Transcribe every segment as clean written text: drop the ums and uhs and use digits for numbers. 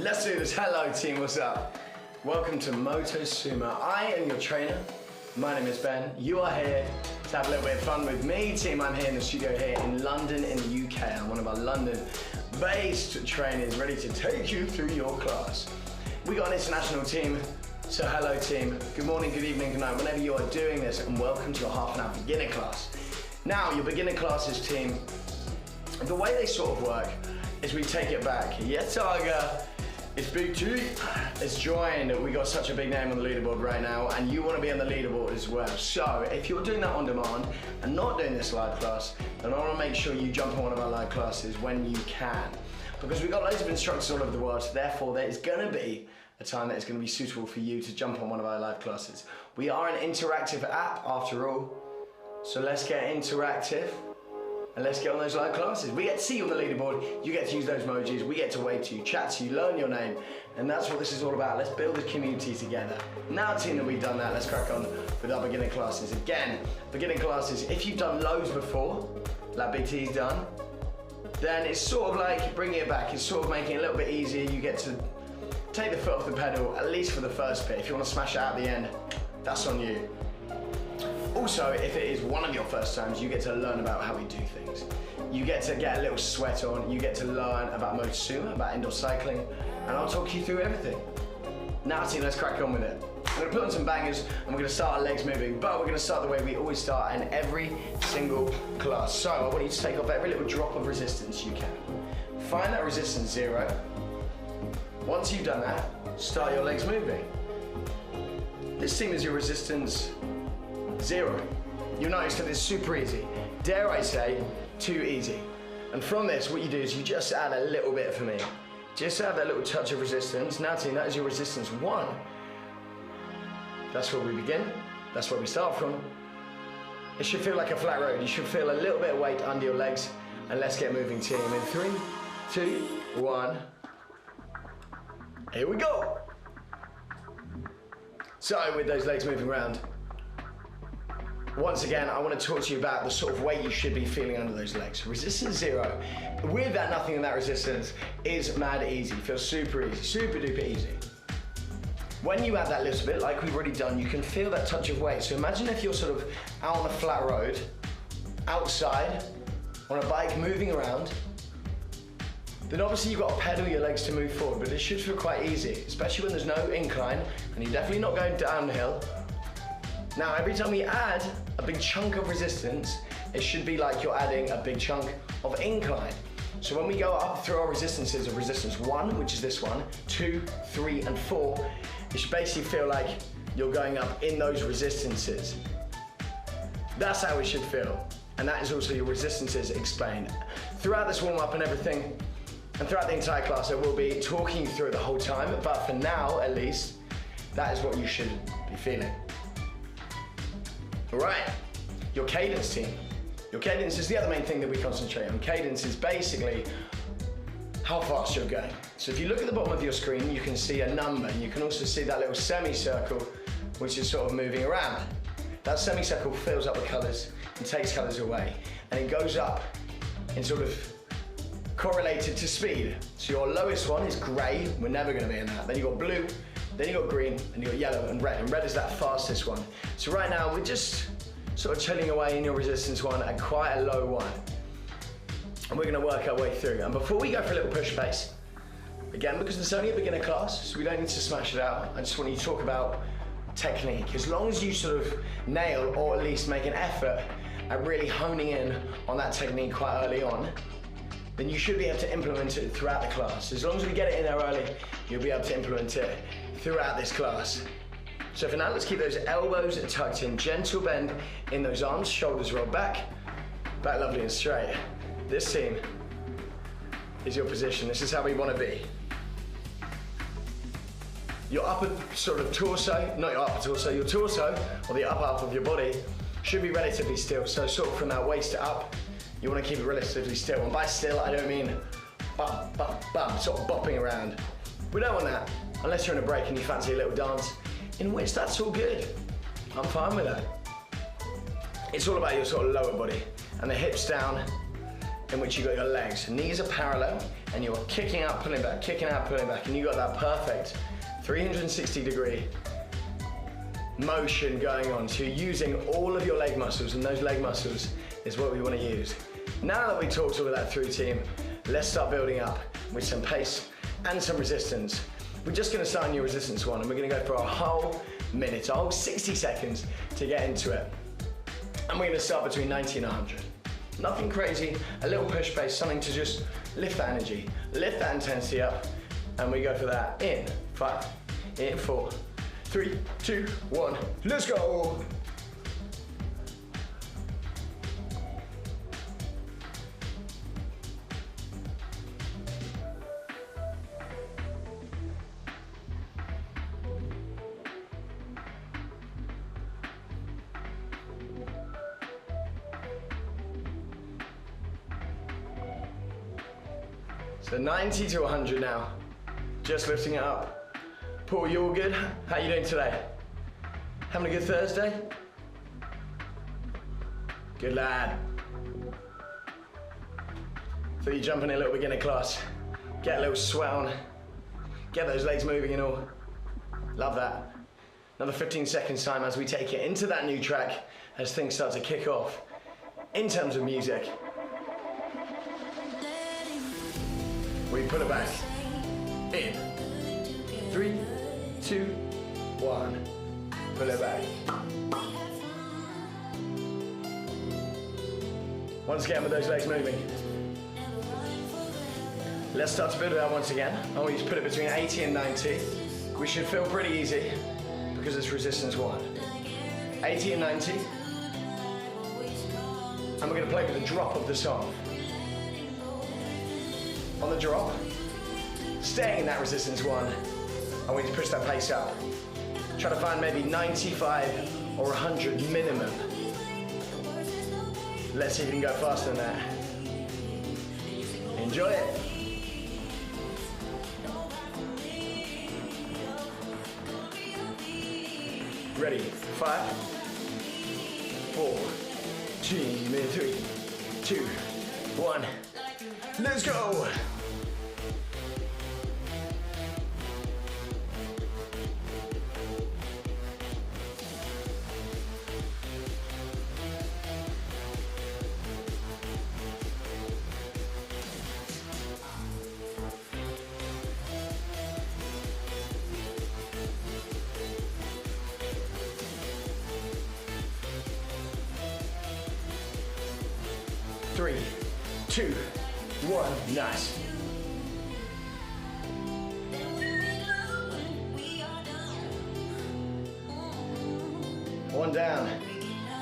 Let's do this. Hello team, what's up? Welcome to Motosumo. I am your trainer. My name is Ben. You are here to have a little bit of fun with me, team. I'm here in the studio here in London in the UK. I'm one of our London-based trainers ready to take you through your class. We got an international team, so hello team. Good morning, good evening, good night, whenever you are doing this, and welcome to your half an hour beginner class. Now, your beginner classes team, the way they sort of work is we take it back. Yes, Targa. It's Big G, it's joined. We got such a big name on the leaderboard right now, and you want to be on the leaderboard as well. So if you're doing that on demand and not doing this live class, then I want to make sure you jump on one of our live classes when you can, because we've got loads of instructors all over the world, so therefore there's going to be a time that is going to be suitable for you to jump on one of our live classes. We are an interactive app after all, so let's get interactive. And let's get on those live classes. We get to see you on the leaderboard, you get to use those emojis, we get to wave to you, chat to you, learn your name, and that's what this is all about. Let's build a community together. Now team that we've done that, let's crack on with our beginning classes. Again, beginning classes, if you've done loads before, like Big T's done, then it's sort of like bringing it back. It's sort of making it a little bit easier. You get to take the foot off the pedal, at least for the first bit. If you want to smash it out at the end, that's on you. Also, if it is one of your first times, you get to learn about how we do things. You get to get a little sweat on, you get to learn about Motosumo, about indoor cycling, and I'll talk you through everything. Now team, let's crack on with it. I'm gonna put on some bangers, and we're gonna start our legs moving, but we're gonna start the way we always start in every single class. So I want you to take off every little drop of resistance you can. Find that resistance 0. Once you've done that, start your legs moving. This team is your resistance 0. You'll notice that it's super easy. Dare I say, too easy. And from this, what you do is you just add a little bit for me. Just add that little touch of resistance. Now team, that is your resistance 1. That's where we begin. That's where we start from. It should feel like a flat road. You should feel a little bit of weight under your legs. And let's get moving team. In 3, 2, 1. Here we go. So with those legs moving around, once again, I want to talk to you about the sort of weight you should be feeling under those legs. Resistance 0, with that nothing in that resistance, is mad easy. Feels super easy, super duper easy. When you add that little bit, like we've already done, you can feel that touch of weight. So imagine if you're sort of out on a flat road, outside, on a bike, moving around, then obviously you've got to pedal your legs to move forward, but it should feel quite easy, especially when there's no incline, and you're definitely not going downhill. Now, every time we add a big chunk of resistance, it should be like you're adding a big chunk of incline. So when we go up through our resistances of resistance 1, which is this one, 2, 3, and 4, it should basically feel like you're going up in those resistances. That's how it should feel. And that is also your resistances explained. Throughout this warm-up and everything, and throughout the entire class, I will be talking you through it the whole time, but for now, at least, that is what you should be feeling. All right, your cadence team. Your cadence is the other main thing that we concentrate on. Cadence is basically how fast you're going. So if you look at the bottom of your screen, you can see a number. You can also see that little semicircle, which is sort of moving around. That semicircle fills up with colors and takes colors away. And it goes up in sort of correlated to speed. So your lowest one is gray. We're never gonna be in that. Then you've got blue, then you've got green, and you've got yellow and red is that fastest one. So right now, we're just sort of chilling away in your resistance 1 at quite a low 1. And we're gonna work our way through. And before we go for a little push pace, again, because it's only a beginner class, so we don't need to smash it out, I just want you to talk about technique. As long as you sort of nail, or at least make an effort at really honing in on that technique quite early on, then you should be able to implement it throughout the class. As long as we get it in there early, you'll be able to implement it throughout this class. So for now, let's keep those elbows tucked in, gentle bend in those arms, shoulders roll back lovely and straight. This team is your position. This is how we want to be. Your upper sort of torso, not your upper torso, your torso, or the upper half of your body should be relatively still. So sort of from that waist up, you want to keep it relatively still. And by still, I don't mean bum, bum, bum, sort of bopping around. We don't want that, unless you're in a break and you fancy a little dance, in which that's all good. I'm fine with that. It's all about your sort of lower body and the hips down, in which you got your legs. Knees are parallel and you're kicking out, pulling back, kicking out, pulling back, and you got that perfect 360-degree motion going on. So you're using all of your leg muscles, and those leg muscles is what we want to use. Now that we talked all of that through, team, let's start building up with some pace and some resistance. We're just going to start on your resistance one, and we're going to go for a whole minute, a whole 60 seconds to get into it. And we're going to start between 90 and 100. Nothing crazy, a little push pace, something to just lift that energy, lift that intensity up, and we go for that in 5, in 4, 3, 2, 1, let's go! So 90 to 100 now, just lifting it up. Paul, you all good? How you doing today? Having a good Thursday? Good lad. So you jump in a little beginner class, get a little sweat on, get those legs moving and all. Love that. Another 15 seconds time as we take it into that new track as things start to kick off in terms of music. We put it back. In. 3, 2, 1. Pull it back. Once again with those legs moving. Let's start to build it out once again. I want you to put it between 80 and 90. We should feel pretty easy because it's resistance 1. 80 and 90. And we're going to play with the drop of the song. On the drop, staying in that resistance 1, I want you to push that pace up. Try to find maybe 95 or 100 minimum. Let's see if you can go faster than that. Enjoy it. Ready? 5, 4, 3, 2, 1. Let's go! Three, 2, 1, nice. One down.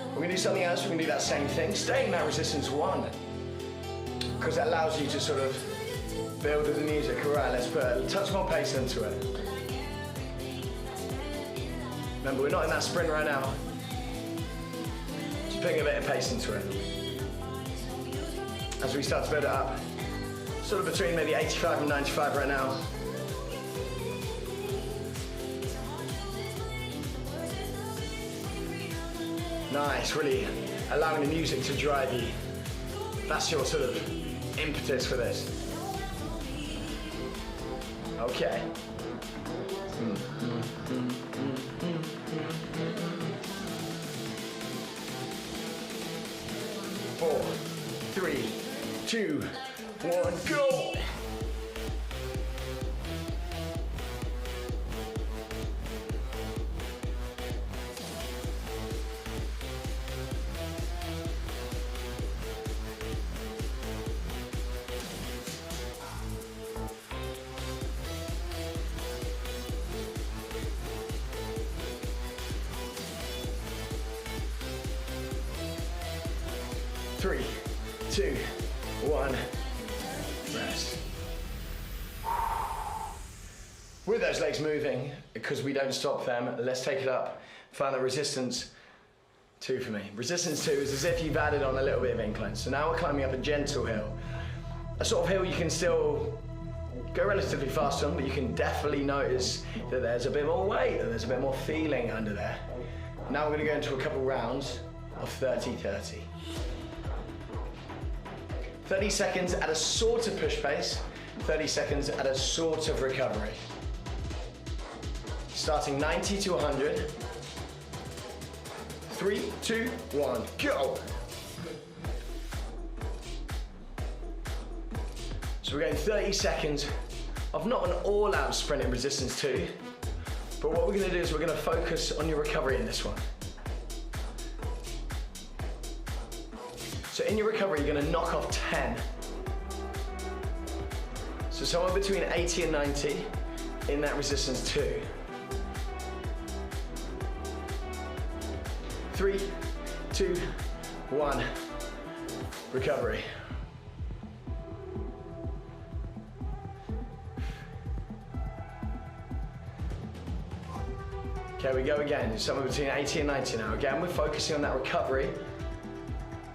We're gonna do something else. We're gonna do that same thing. Stay in that resistance 1. Because that allows you to sort of build with the music. All right, let's put a touch more pace into it. Remember, we're not in that sprint right now. Just putting a bit of pace into it. As we start to build it up. Sort of between maybe 85 and 95 right now. Nice, really allowing the music to drive you. That's your sort of impetus for this. Okay. 4, 3, 2, 1, go! Three, 2, 1, rest. With those legs moving, because we don't stop them, let's take it up. Find the resistance 2 for me. Resistance 2 is as if you've added on a little bit of incline. So now we're climbing up a gentle hill. A sort of hill you can still go relatively fast on, but you can definitely notice that there's a bit more weight, that there's a bit more feeling under there. Now we're gonna go into a couple rounds of 30-30. 30 seconds at a sort of push pace, 30 seconds at a sort of recovery. Starting 90 to 100. 3, 2, 1, go. So we're going 30 seconds of not an all-out sprint in resistance 2, but what we're gonna do is we're gonna focus on your recovery in this one. So in your recovery, you're gonna knock off 10. So somewhere between 80 and 90 in that resistance 2. 3, 2, 1, recovery. Okay, we go again, somewhere between 80 and 90 now. Again, we're focusing on that recovery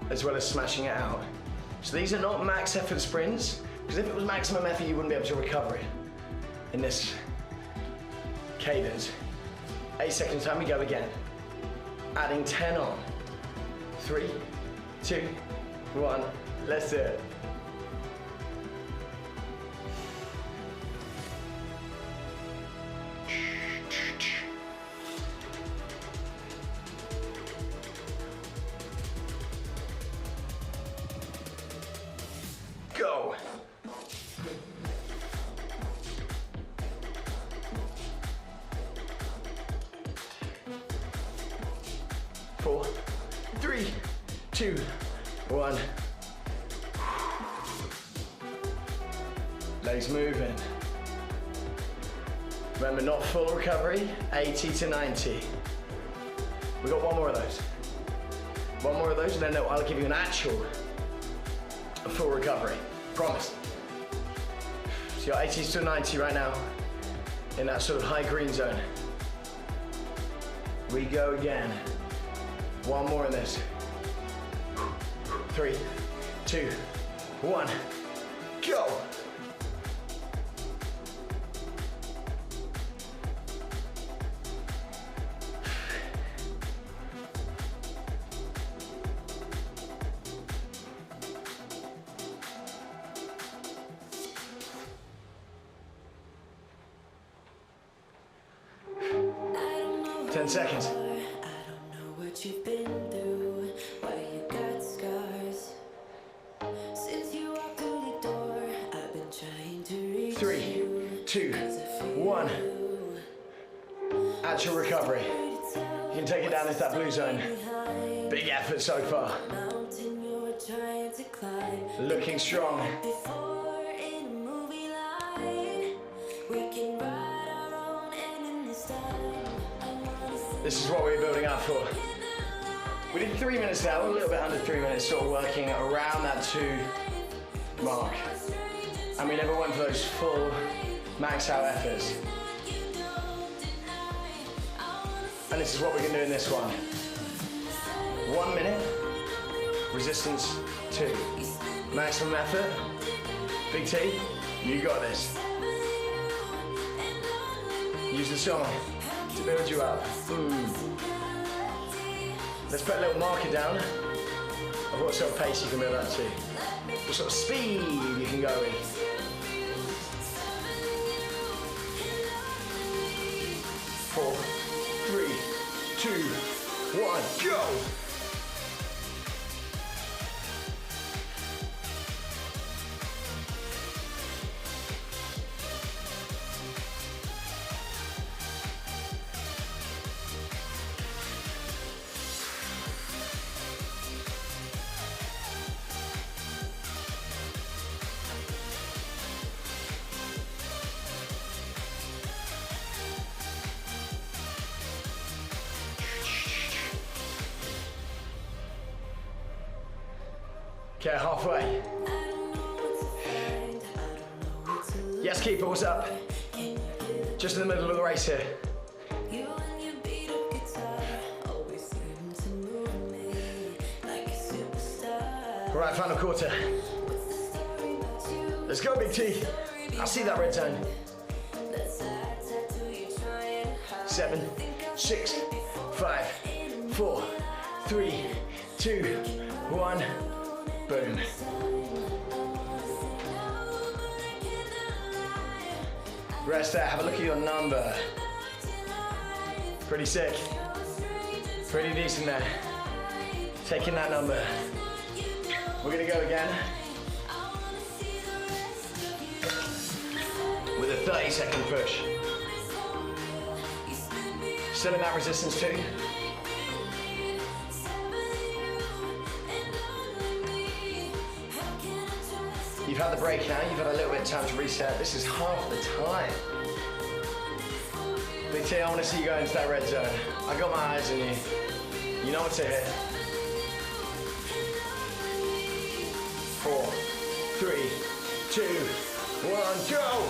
as well as smashing it out. So these are not max effort sprints, because if it was maximum effort, you wouldn't be able to recover it in this cadence. 8 seconds time, we go again. Adding 10 on. 3, 2, 1, let's do it. Go. 4, 3, 2, 1. Legs moving. Remember, not full recovery, 80 to 90. We got one more of those. One more of those, and then I'll give you an actual full recovery. Promise. So you're 80 to 90 right now, in that sort of high green zone. We go again. One more in this. 3, 2, 1, go! I 10 seconds. don't know what you've been through, why you got scars. Since you walked through the door, I've been trying to reach 3, you. 2, 1. Actual recovery. You can take it down into that blue zone. Big effort so far. Mountain you were trying to climb. Looking strong. Before in a movie line, we can write our own ending this time. I wanna see This is what we're building up for. We did 3 minutes now, a little bit under 3 minutes, sort of working around that 2 mark. And we never went for those full max out efforts. And this is what we're gonna do in this one. 1 minute, resistance 2. Maximum effort, Big T, you got this. Use the song to build you up. Let's put a little marker down of what sort of pace you can build up to. What sort of speed you can go with. 4, 3, 2, 1, go! Okay, halfway. Yes, keeper, what's up? Just in the middle of the race here. you and your beat up guitar always seem to move me like a superstar. All right, final quarter. What's the story about you? Let's go, Big T. I see that red zone. That sad tattoo you're trying to hide. 7, 6, 5, 4, 3, 2, 1. Boom. Rest there, have a look at your number. Pretty sick. Pretty decent there. Taking that number. We're gonna go again. With a 30-second push. Still in that resistance too. You've had the break now, you've had a little bit of time to reset. This is half the time. Big T, I want to see you go into that red zone. I got my eyes on you. You know what to hit. 4, 3, 2, 1, go!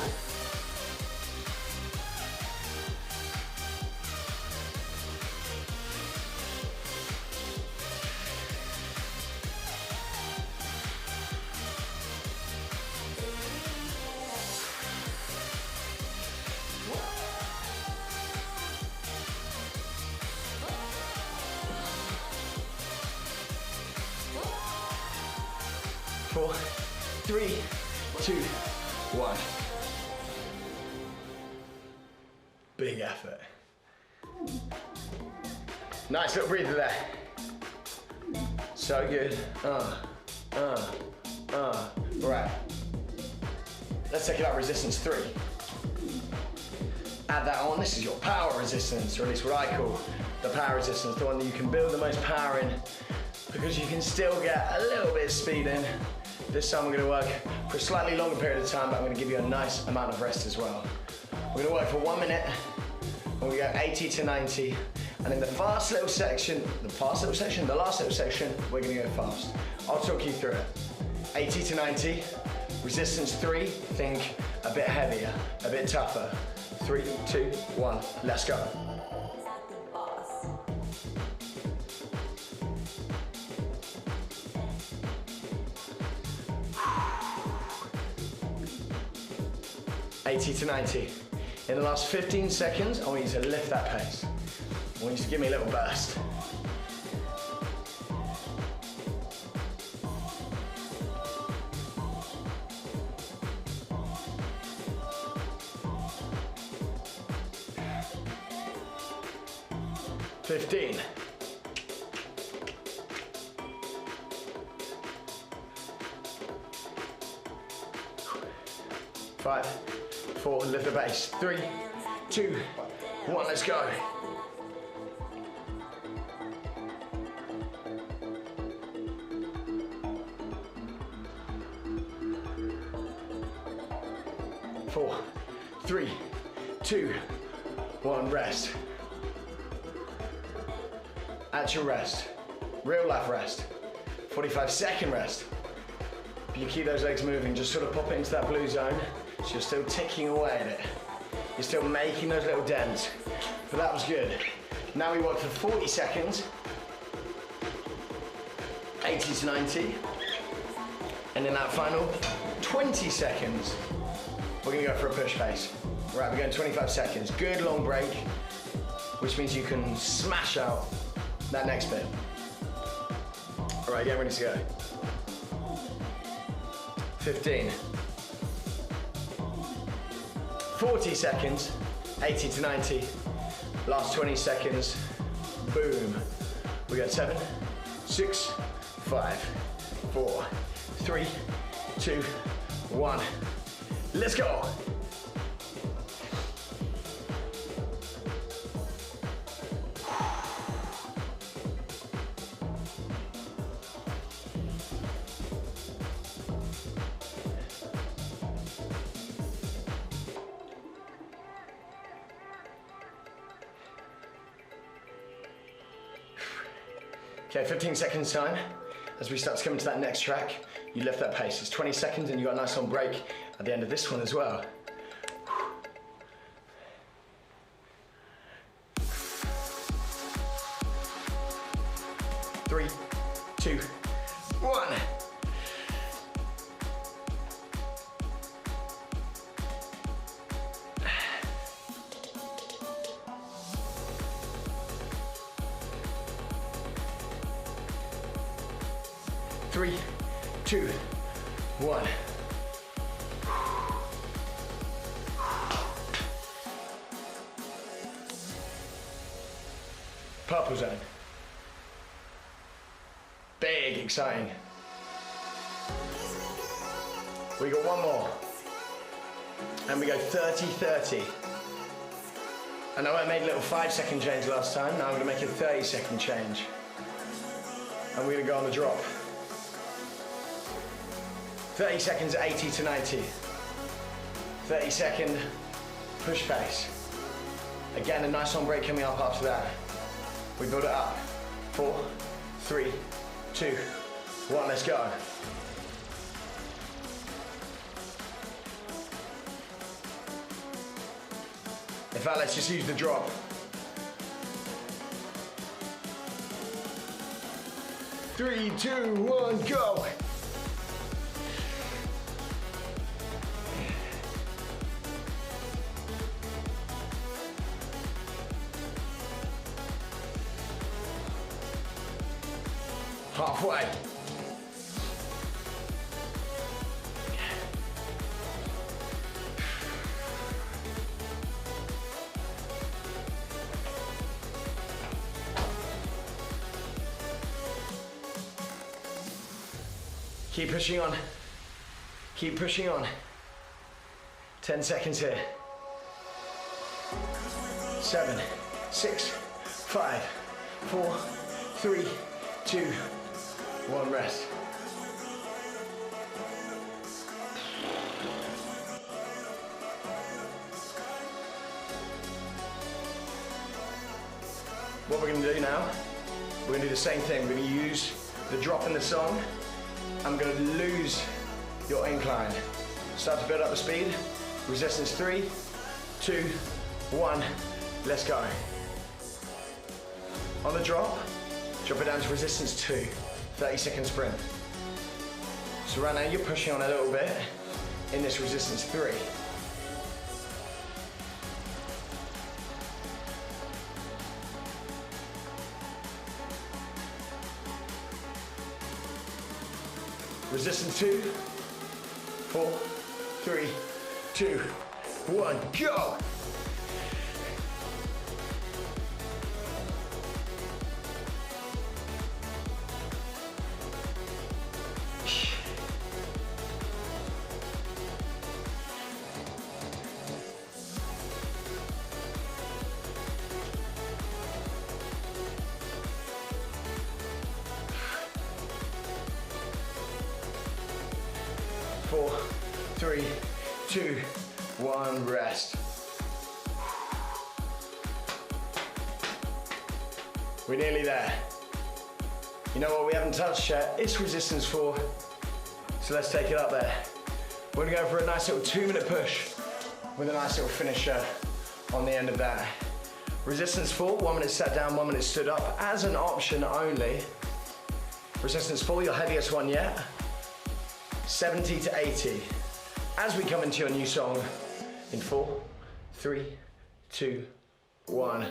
4, 3, 2, 1. Big effort. Nice little breather there. So good. Right. Let's take it out resistance 3. Add that on. This is your power resistance, or at least what I call the power resistance, the one that you can build the most power in because you can still get a little bit of speed in. This time we're going to work for a slightly longer period of time, but I'm going to give you a nice amount of rest as well. We're going to work for 1 minute, and we go 80 to 90. And in the last little section, we're going to go fast. I'll talk you through it. 80 to 90, resistance 3, think a bit heavier, a bit tougher. 3, 2, 1, let's go. 80 to 90. In the last 15 seconds, I want you to lift that pace. I want you to give me a little burst. $15. 5, 4, lift the base. 3, 2, 1, let's go. Four, 3, 2, 1, rest. Actual rest. Real life rest. 45-second rest. If you keep those legs moving, just sort of pop it into that blue zone. So you're still ticking away at it. You're still making those little dents. But that was good. Now we work for 40 seconds. 80 to 90. And in that final 20 seconds, we're gonna go for a push pace. Right, we're going 25 seconds. Good long break, which means you can smash out that next bit. All right, get ready to go. 15. 40 seconds, 80 to 90. Last 20 seconds, boom. We got 7, 6, 5, 4, 3, 2, 1. Let's go. Okay, 15 seconds time. As we start to come into that next track, you lift that pace. It's 20 seconds and you got a nice long break at the end of this one as well. 3, 2, 1. Three, 2, 1. Purple zone. Big, exciting. We got one more. And we go 30-30. I know I made a little 5-second change last time. Now I'm gonna make a 30-second change. And we're gonna go on the drop. 30 seconds, 80 to 90. 30-second push pace. Again, a nice long break coming up after that. We build it up. 4, 3, 2, 1, let's go. In fact, let's just use the drop. Three, two, one, go. Halfway. Keep pushing on. Keep pushing on. 10 seconds here. 7, 6, 5, 4, 3, 2, 1, rest. What we're going to do now, we're going to do the same thing. We're going to use the drop in the song. I'm going to lose your incline. Start to build up the speed. Resistance 3, 2, 1, let's go. On the drop it down to resistance 2, 30-second sprint. So right now you're pushing on a little bit in this resistance 3. Resistance 2, 4, 3, 2, 1, go! Four, 3, 2, 1, rest. We're nearly there. You know what we haven't touched yet? It's resistance 4. So let's take it up there. We're gonna go for a nice little 2-minute push with a nice little finisher on the end of that. Resistance 4, 1 minute sat down, 1 minute stood up, as an option only. Resistance 4, your heaviest one yet. 70 to 80. As we come into your new song in 4, 3, 2, 1.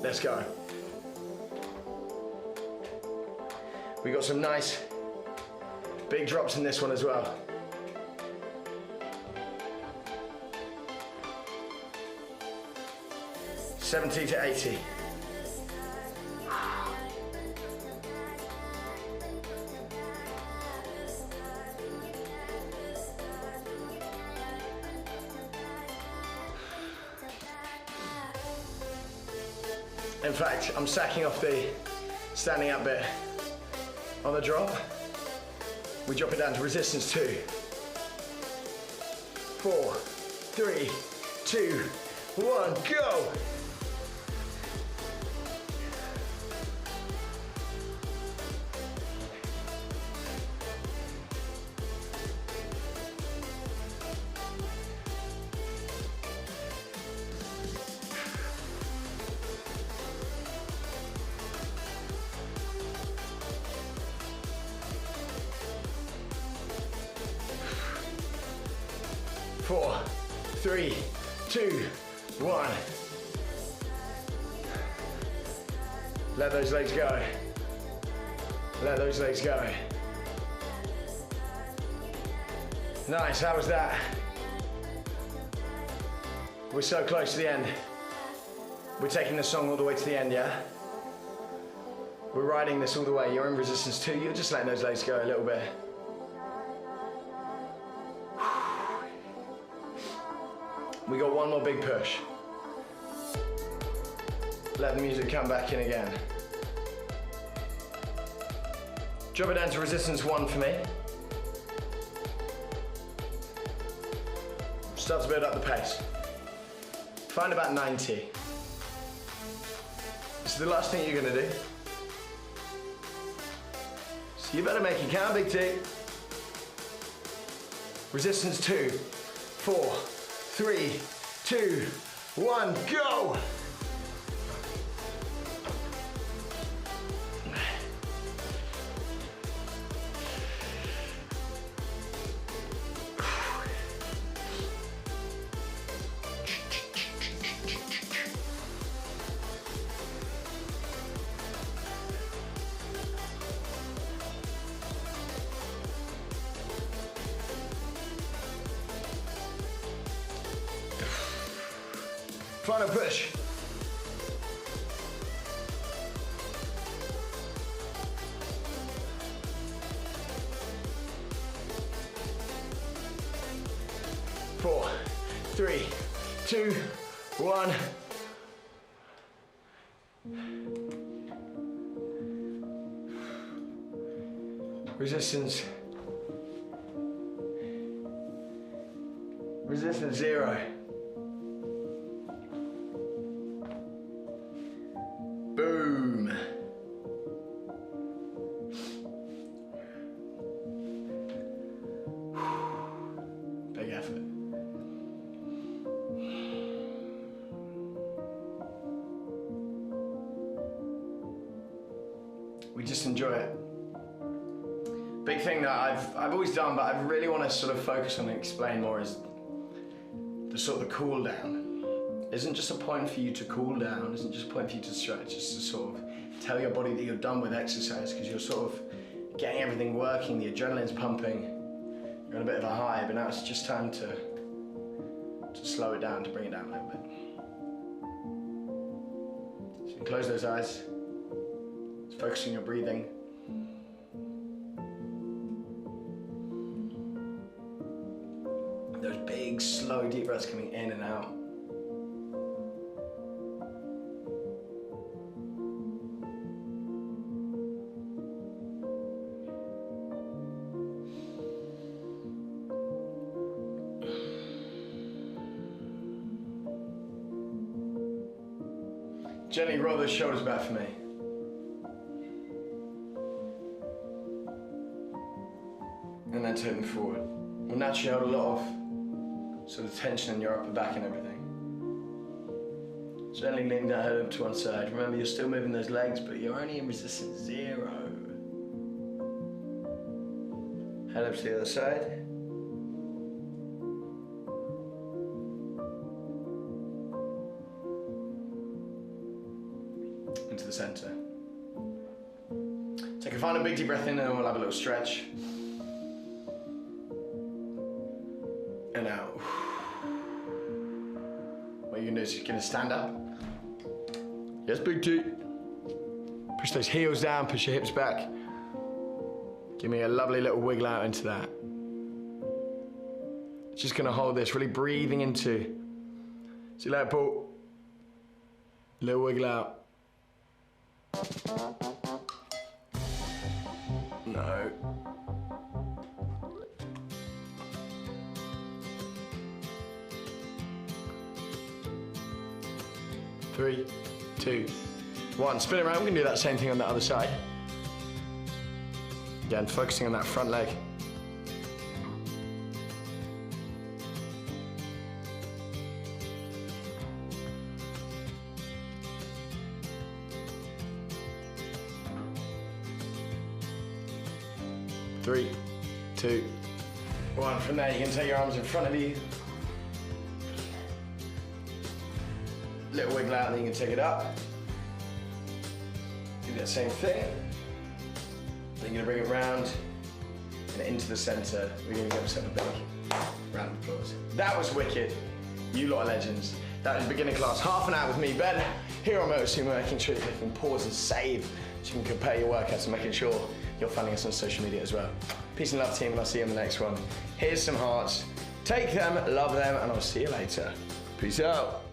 Let's go. We got some nice big drops in this one as well. $70 to $80. In fact, I'm sacking off the standing up bit. On the drop, we drop it down to resistance 2. 4, 3, 2, 1, go! Four, 3, 2, 1. Let those legs go. Let those legs go. Nice, how was that? We're so close to the end. We're taking the song all the way to the end, yeah? We're riding this all the way. You're in resistance 2. You're just letting those legs go a little bit. We got one more big push. Let the music come back in again. Drop it down to resistance 1 for me. Start to build up the pace. Find about 90. This is the last thing you're gonna do. So you better make it count, Big T. Resistance 2, 4, 3, 2, 1, go! Final push. Four, three, two, one. Resistance. Resistance 0. Boom. Big effort. We just enjoy it. Big thing that I've always done, but I really want to sort of focus on and explain more is the sort of the cool down. Isn't just a point for you to cool down, isn't just a point for you to stretch, it's to sort of tell your body that you're done with exercise because you're sort of getting everything working, the adrenaline's pumping, you're on a bit of a high, but now it's just time to slow it down, to bring it down a little bit. So you can close those eyes, just focus on your breathing. Those big, slow, deep breaths coming in and out. Gently roll those shoulders back for me. And then take them forward. We'll naturally hold a lot of sort of tension in your upper back and everything. Gently lean that head up to one side. Remember, you're still moving those legs, but you're only in resistance 0. Head up to the other side. Into the center. Take a final big deep breath in and then we'll have a little stretch. And out. What you're gonna do is you're gonna stand up. Yes, Big T. Push those heels down, push your hips back. Give me a lovely little wiggle out into that. Just gonna hold this, really breathing into. See that pull. Little wiggle out. No. Three, two, one. Spin around. We're gonna do that same thing on the other side. Again, focusing on that front leg. Three, two, one. From there, you can take your arms in front of you. Little wiggle out, and then you can take it up. Do that same thing. Then you're gonna bring it round and into the center. We're gonna give ourselves a big Round of applause. That was wicked. You lot are legends. That was beginner class. Half an hour with me, Ben, here on Motosumo, making sure you're clicking pause and save so you can compare your workouts and making sure you're following us on social media as well. Peace and love, team, and I'll see you in the next one. Here's some hearts. Take them, love them, and I'll see you later. Peace out.